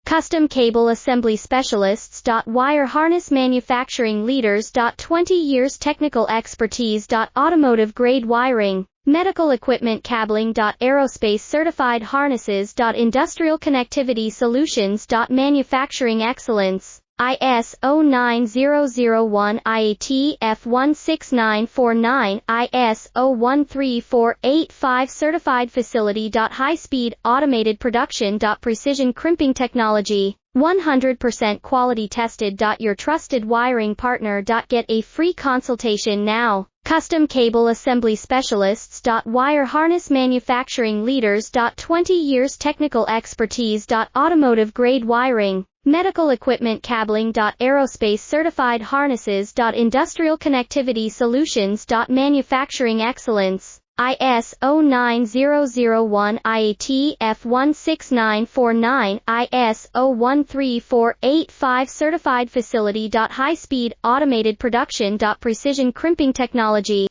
Custom Cable Assembly Specialists. Wire Harness Manufacturing Leaders. 20 years technical expertise. Automotive grade wiring, medical equipment cabling. Aerospace certified harnesses. Industrial connectivity solutions. Manufacturing excellence. ISO 9001 IAT F16949 ISO 13485 certified facility. High speed automated production. Precision crimping technology, 100% quality tested. Your trusted wiring partner. Get a free consultation now. Custom Cable Assembly Specialists. Wire Harness Manufacturing Leaders. 20 years technical expertise. Automotive grade wiring, medical equipment cabling. Aerospace certified harnesses. Industrial connectivity solutions. Manufacturing excellence. ISO 9001 IAT F16949 ISO 13485 certified facility. High speed automated production. Precision crimping technology.